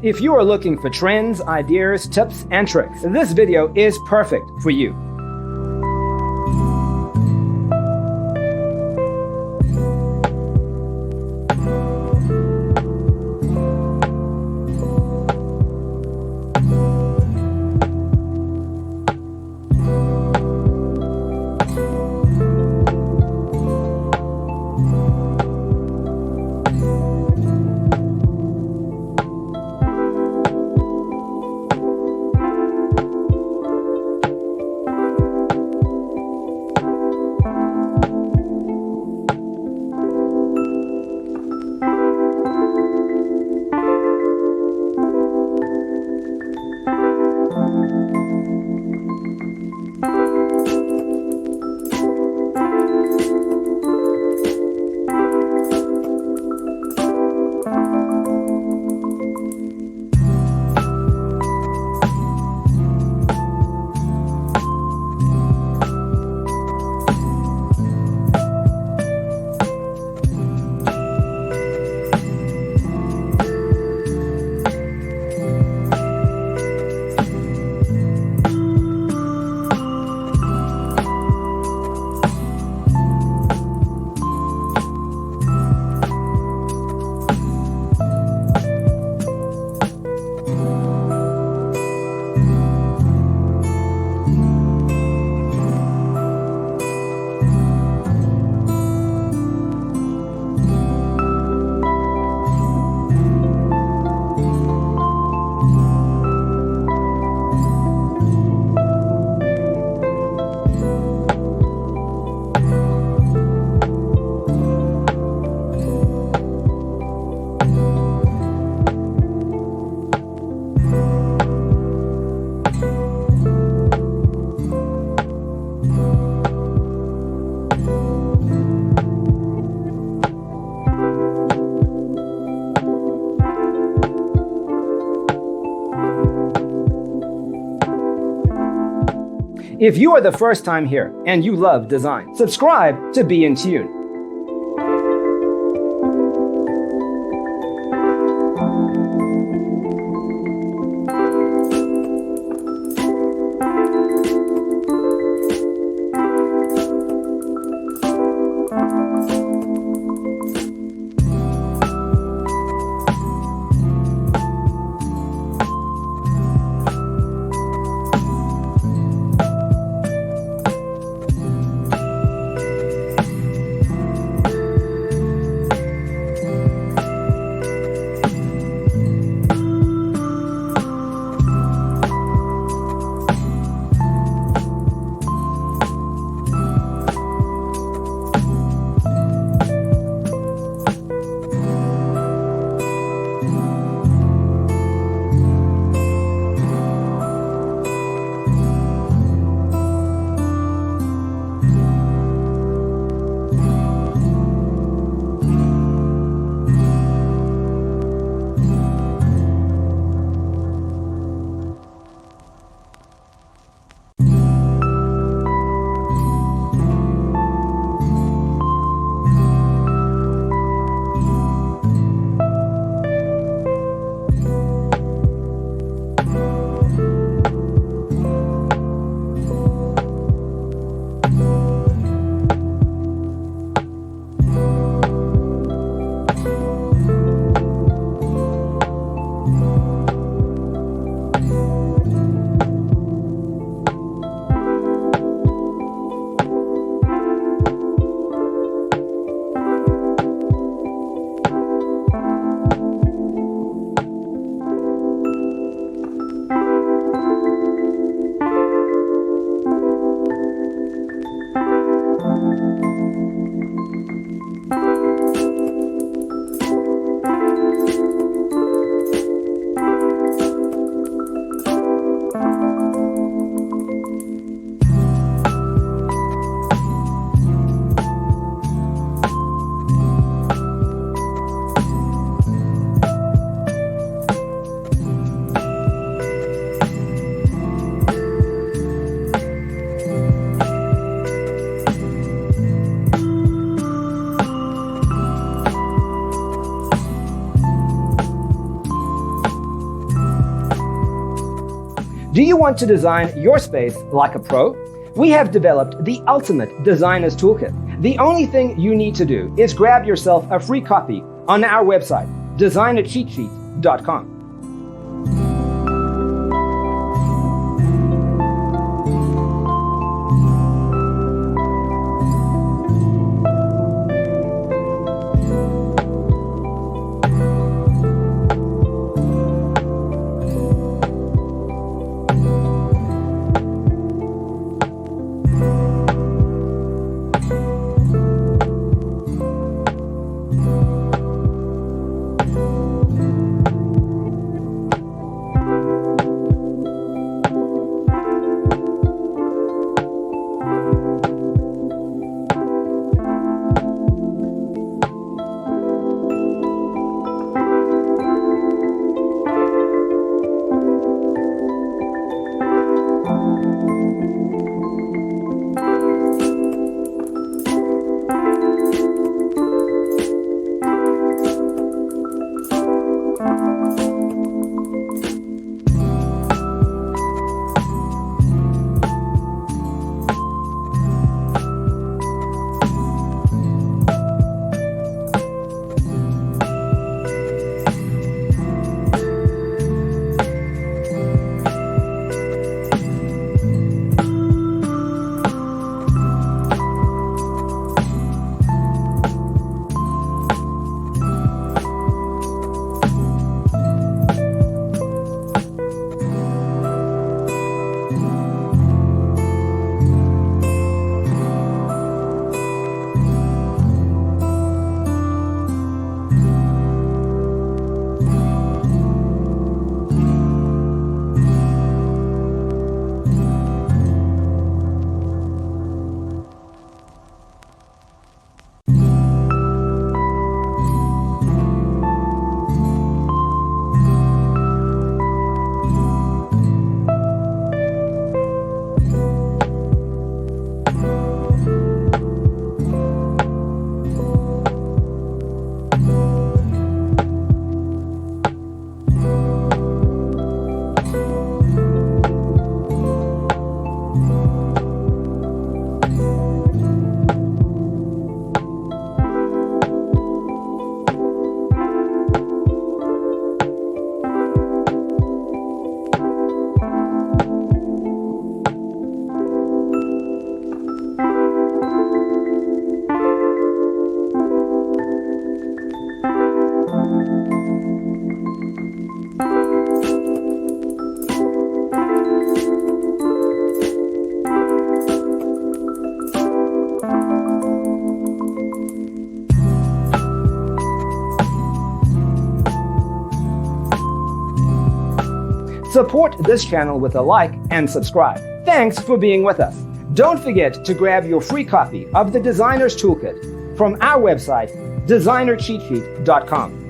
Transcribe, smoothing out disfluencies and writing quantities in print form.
If you are looking for trends, ideas, tips, and tricks, this video is perfect for you. If you are the first time here and you love design, subscribe to Be in Tune. Do you want to design your space like a pro? We have developed the ultimate designer's toolkit. The only thing you need to do is grab yourself a free copy on our website, designercheatsheet.com. Support this channel with a like and subscribe. Thanks for being with us. Don't forget to grab your free copy of the Designer's Toolkit from our website, designercheatsheet.com.